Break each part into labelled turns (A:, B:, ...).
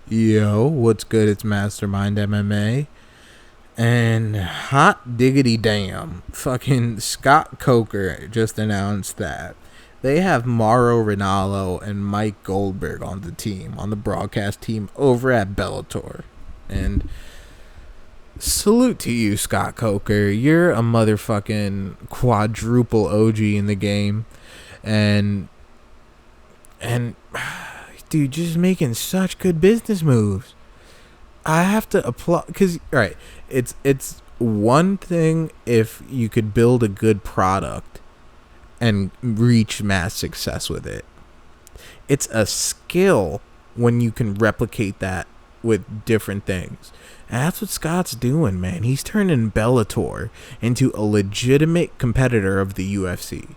A: Yo, what's good? It's Mastermind MMA. And hot diggity damn, fucking Scott Coker just announced that they have Mauro Ranallo and Mike Goldberg on the team, on the broadcast team over at Bellator. And salute to you, Scott Coker. You're a motherfucking quadruple OG in the game. And dude, just making such good business moves. I have to applaud because right, it's one thing if you could build a good product and reach mass success with it. It's a skill when you can replicate that with different things. And that's what Scott's doing, man. He's turning Bellator into a legitimate competitor of the UFC.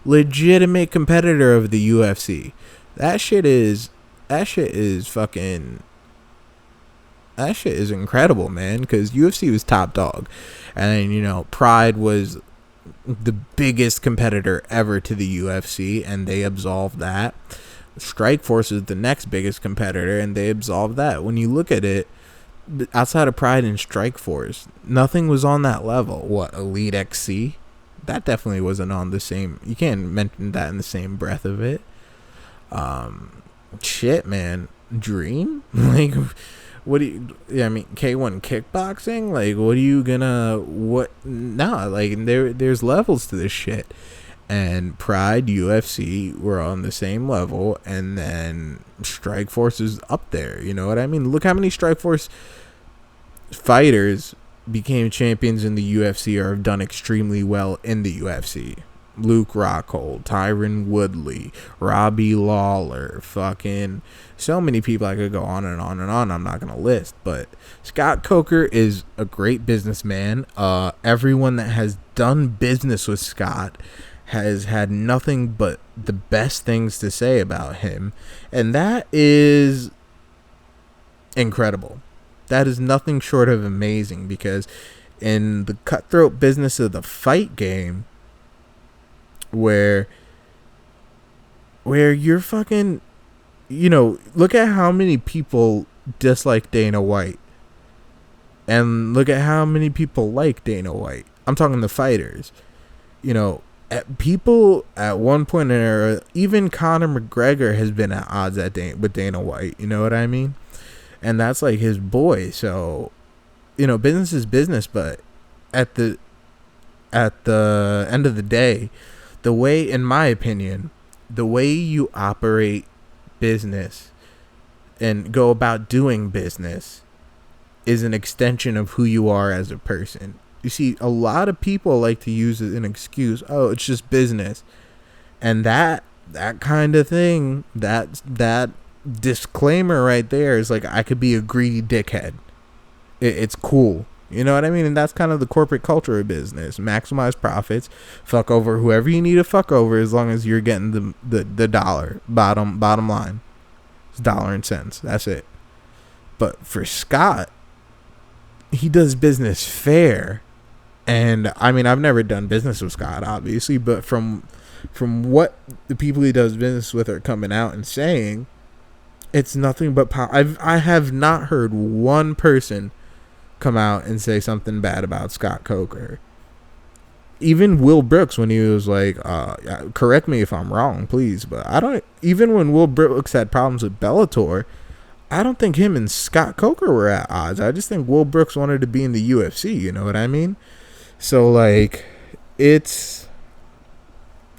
A: Legitimate competitor of the UFC. That shit is fucking. That shit is incredible, man. Because UFC was top dog, and Pride was the biggest competitor ever to the UFC, and they absolved that. Strikeforce is the next biggest competitor, and they absolved that. When you look at it, outside of Pride and Strikeforce, nothing was on that level. What, Elite XC? That definitely wasn't on the same. You can't mention that in the same breath of it. Shit, man. Dream? Like, what do you? Yeah, I mean, K1 kickboxing. Like, what are you gonna? What? Nah, like there's levels to this shit. And Pride, UFC were on the same level, and then Strikeforce is up there. You know what I mean? Look how many Strikeforce fighters became champions in the UFC or have done extremely well in the UFC. Luke Rockhold, Tyron Woodley, Robbie Lawler, fucking so many people. I could go on and on and on. I'm not gonna list, but Scott Coker is a great businessman. Everyone that has done business with Scott has had nothing but the best things to say about him, and that is incredible. That is nothing short of amazing, because in the cutthroat business of the fight game, where you're fucking, look at how many people dislike Dana White, and look at how many people like Dana White. I'm talking the fighters. People at one point in era, even Conor McGregor has been at odds with Dana White. You know what I mean? And that's like his boy. So, business is business, but at the end of the day, the way, in my opinion, the way you operate business and go about doing business is an extension of who you are as a person. You see, a lot of people like to use it as an excuse. Oh, it's just business. And that kind of thing, that disclaimer right there is like, I could be a greedy dickhead. It's cool. You know what I mean? And that's kind of the corporate culture of business. Maximize profits. Fuck over whoever you need to fuck over, as long as you're getting the dollar. Bottom line. It's dollar and cents. That's it. But for Scott, he does business fair. And I mean, I've never done business with Scott, obviously, but from what the people he does business with are coming out and saying, it's nothing but I have not heard one person come out and say something bad about Scott Coker. Even Will Brooks, when he was like, correct me if I'm wrong, please, but even when Will Brooks had problems with Bellator, I don't think him and Scott Coker were at odds. I just think Will Brooks wanted to be in the UFC, you know what I mean? So, like, it's...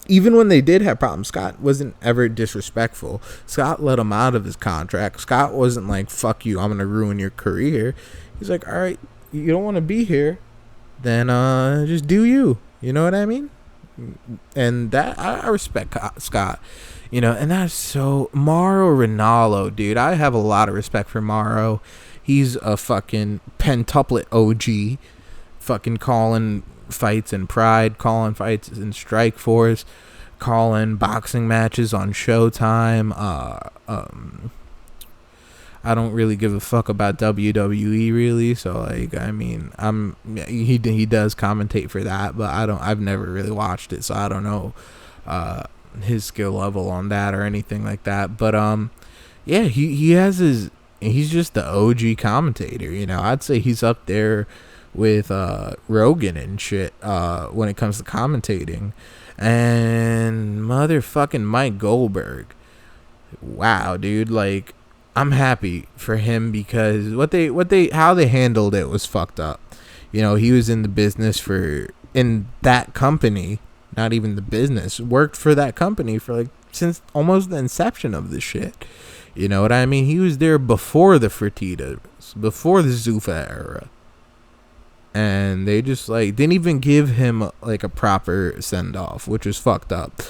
A: Even when they did have problems, Scott wasn't ever disrespectful. Scott let him out of his contract. Scott wasn't like, fuck you, I'm going to ruin your career. He's like, all right, you don't want to be here, then just do you. You know what I mean? And that, I respect Scott. And that's so... Mauro Ranallo, dude. I have a lot of respect for Mauro. He's a fucking pentuplet OG. Fucking calling fights in Pride, calling fights in Strikeforce, calling boxing matches on Showtime. I don't really give a fuck about WWE, really. So, like, I mean, he does commentate for that, but I've never really watched it, so I don't know his skill level on that or anything like that. But yeah, he has his he's just the OG commentator. I'd say he's up there with Rogan and shit when it comes to commentating. And motherfucking Mike Goldberg. Wow, dude, like, I'm happy for him because how they handled it was fucked up. He was in the business in that company, not even the business, worked for that company for like since almost the inception of this shit. You know what I mean? He was there before the Fertitas, before the Zuffa era. And they just like didn't even give him like a proper send off, which was fucked up.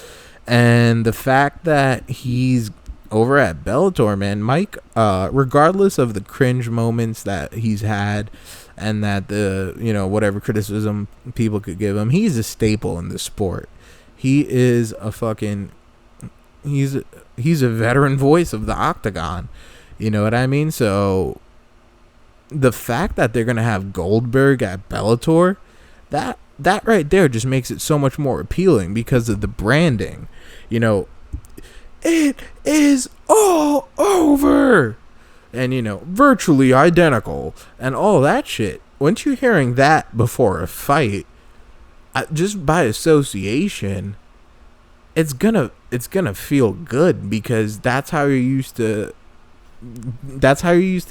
A: And the fact that he's over at Bellator, man, Mike, regardless of the cringe moments that he's had and that the whatever criticism people could give him, he's a staple in the sport. He is a fucking he's a veteran voice of the octagon. You know what I mean? So the fact that they're gonna have Goldberg at Bellator, that right there just makes it so much more appealing because of the branding. It is all over, and virtually identical, and all that shit. Once you're hearing that before a fight, just by association, it's gonna feel good because that's how you're used to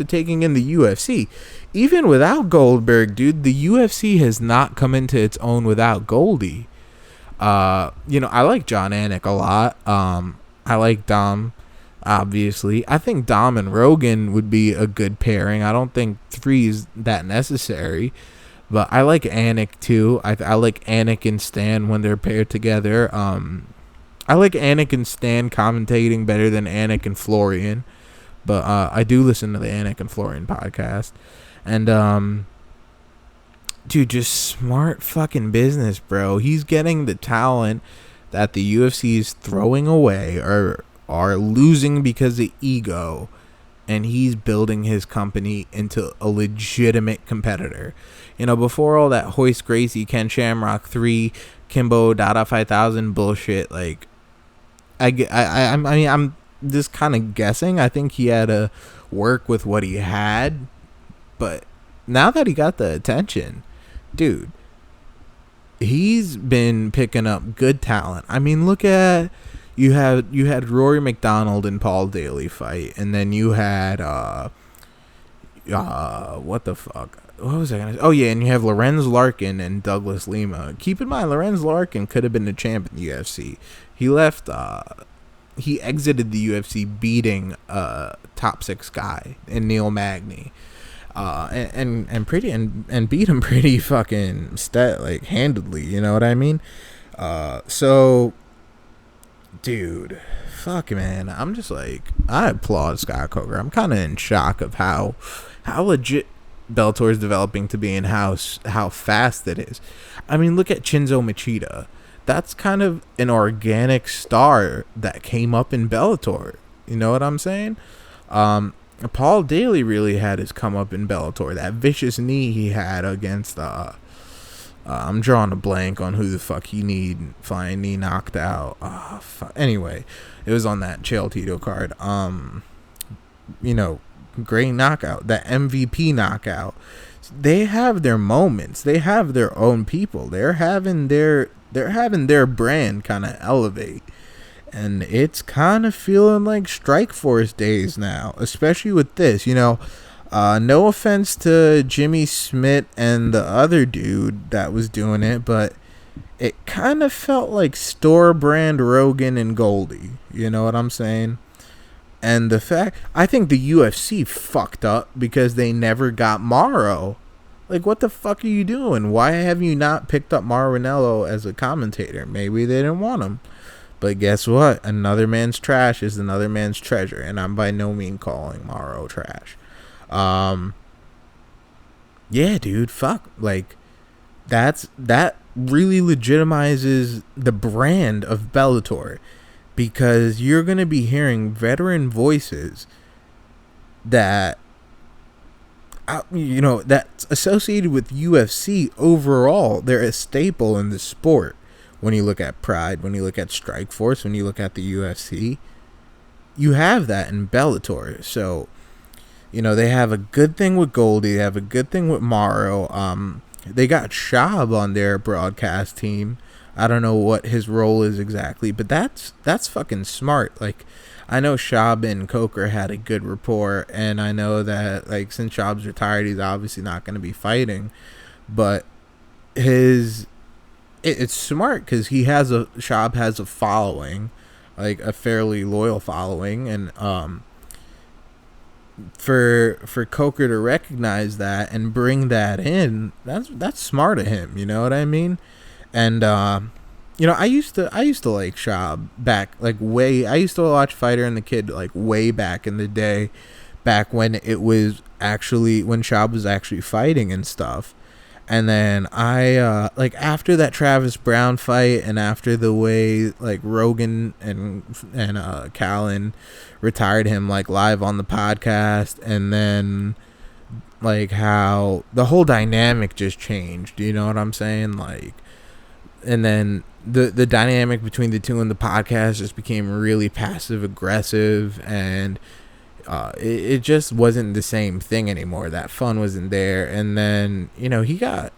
A: taking in the UFC. Even without Goldberg, dude, the UFC has not come into its own without Goldie. I like John Anik a lot. I like Dom, obviously. I think Dom and Rogan would be a good pairing. I don't think 3 is that necessary. But I like Anik too. I like Anik and Stan when they're paired together. I like Anik and Stan commentating better than Anik and Florian. But I do listen to the Anik and Florian podcast. And, dude, just smart fucking business, bro. He's getting the talent that the UFC is throwing away or are losing because of ego. And he's building his company into a legitimate competitor. Before all that Hoist Gracie, Ken Shamrock 3, Kimbo, Dada 5000 bullshit, like, I'm just kind of guessing. I think he had to work with what he had. But now that he got the attention, dude, he's been picking up good talent. I mean, look at you had Rory McDonald and Paul Daly fight, and then you had what the fuck? What was I gonna say? Oh yeah, and you have Lorenz Larkin and Douglas Lima. Keep in mind, Lorenz Larkin could have been the champ in the UFC. He left. He exited the UFC beating top 6 guy in Neil Magny. And beat him pretty fucking handedly, you know what I mean? So, dude, fuck, man, I'm just like, I applaud Scott Coker. I'm kind of in shock of how legit Bellator is developing to be and how fast it is. I mean, look at Shinzo Machida. That's kind of an organic star that came up in Bellator. You know what I'm saying? Paul Daly really had his come up in Bellator. That vicious knee he had against I'm drawing a blank on who the fuck flying knee knocked out. Anyway, it was on that h.e.a.t Tito card. Great knockout. That MVP knockout. They have their moments. They have their own people. They're having their brand kind of elevate. And it's kind of feeling like Strikeforce days now, especially with this. No offense to Jimmy Smith and the other dude that was doing it, but it kind of felt like store brand Rogan and Goldy. You know what I'm saying? And the fact, I think the UFC fucked up because they never got Mauro. Like, what the fuck are you doing? Why have you not picked up Mauro Ranallo as a commentator? Maybe they didn't want him. But guess what? Another man's trash is another man's treasure. And I'm by no means calling Mauro trash. Yeah, dude, fuck. Like, that really legitimizes the brand of Bellator. Because you're going to be hearing veteran voices that, that's associated with UFC overall. They're a staple in the sport. When you look at Pride, when you look at Strikeforce, when you look at the UFC, you have that in Bellator. So They have a good thing with Goldy. They have a good thing with Mauro. They got Shab on their broadcast team. I don't know what his role is exactly, but that's fucking smart. Like, I know Shab and Coker had a good rapport, and I know that, like, since Shab's retired, he's obviously not going to be fighting. But it's smart because Shab has a following, like a fairly loyal following, and for Coker to recognize that and bring that in, that's smart of him. You know what I mean? And I used to like Shab back, like, way. I used to watch Fighter and the Kid, like, way back in the day, back when it was actually when Shab was actually fighting and stuff. And then I like, after that Travis Brown fight, and after the way, like, Rogan and Callan retired him, like, live on the podcast, and then, like, how the whole dynamic just changed. You know what I'm saying? Like, and then the dynamic between the two in the podcast just became really passive aggressive, and it just wasn't the same thing anymore. That fun wasn't there. And then he got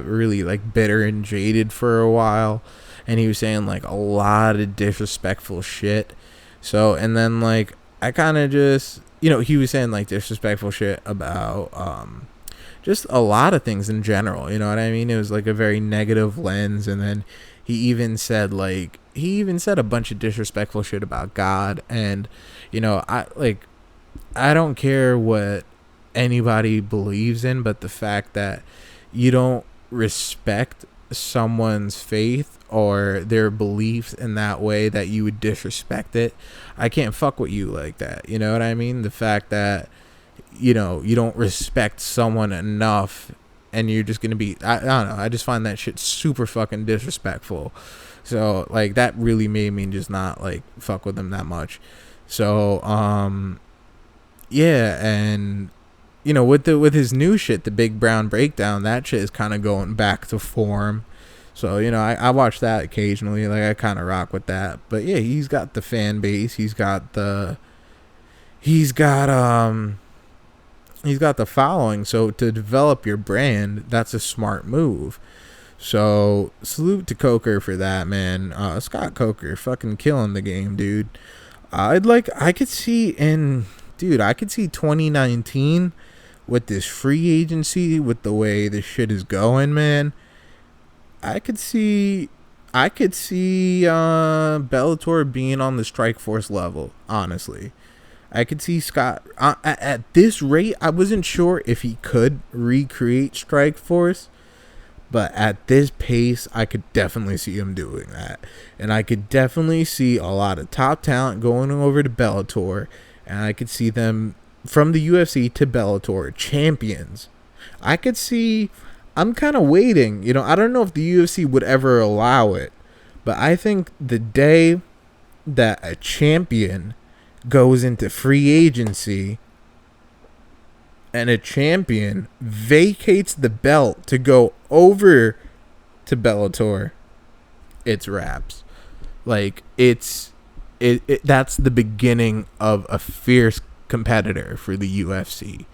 A: really, like, bitter and jaded for a while, and he was saying, like, a lot of disrespectful shit. So, and then, like, I kind of just, he was saying, like, disrespectful shit about just a lot of things in general. You know what I mean? It was, like, a very negative lens. And then he even said a bunch of disrespectful shit about God. And I don't care what anybody believes in, but the fact that you don't respect someone's faith or their beliefs in that way, that you would disrespect it, I can't fuck with you like that. You know what I mean? The fact that you don't respect someone enough, and you're just gonna be, I don't know, I just find that shit super fucking disrespectful. So, like, that really made me just not, like, fuck with them that much. So yeah. And with his new shit, the Big Brown Breakdown, that shit is kind of going back to form. So I watch that occasionally. Like, I kind of rock with that. But yeah, he's got the fan base, he's got the following. So to develop your brand, that's a smart move. So salute to Coker for that, man. Scott Coker fucking killing the game, dude. I could see 2019 with this free agency, with the way this shit is going, man. I could see Bellator being on the Strikeforce level, honestly. I could see Scott at this rate. I wasn't sure if he could recreate Strikeforce, but at this pace, I could definitely see him doing that. And I could definitely see a lot of top talent going over to Bellator, and I could see them from the UFC to Bellator champions. I'm kind of waiting. I don't know if the UFC would ever allow it, but I think the day that a champion goes into free agency and a champion vacates the belt to go over to Bellator, it's wraps. Like, that's the beginning of a fierce competitor for the UFC.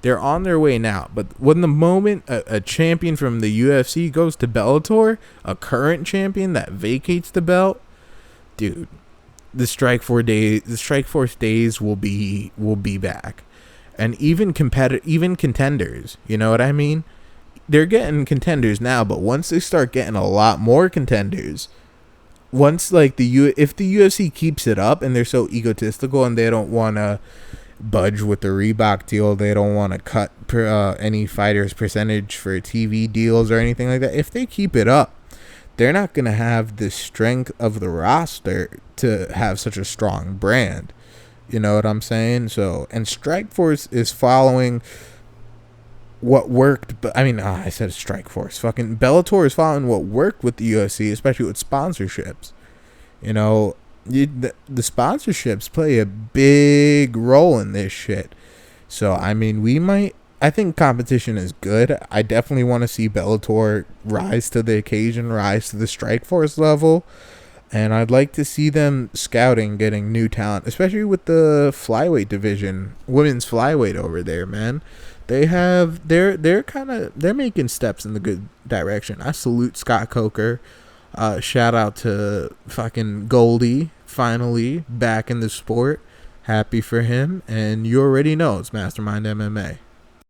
A: They're on their way now, but when the moment a champion from the UFC goes to Bellator, a current champion that vacates the belt, dude, the Strikeforce days will be back. And even contenders, you know what I mean? They're getting contenders now, but once they start getting a lot more contenders, once, like, if the UFC keeps it up and they're so egotistical and they don't want to budge with the Reebok deal, they don't want to cut any fighters' percentage for TV deals or anything like that, if they keep it up, they're not going to have the strength of the roster to have such a strong brand. You know what I'm saying? So, and Strikeforce is following what worked, but I said Strikeforce. Fucking Bellator is following what worked with the UFC, especially with sponsorships. The sponsorships play a big role in this shit. So, I think competition is good. I definitely want to see Bellator rise to the occasion, rise to the Strikeforce level. And I'd like to see them scouting, getting new talent, especially with the flyweight division, women's flyweight over there, man. They're making steps in the good direction. I salute Scott Coker. Shout out to fucking Goldy, finally back in the sport. Happy for him. And you already know it's Mastermind MMA.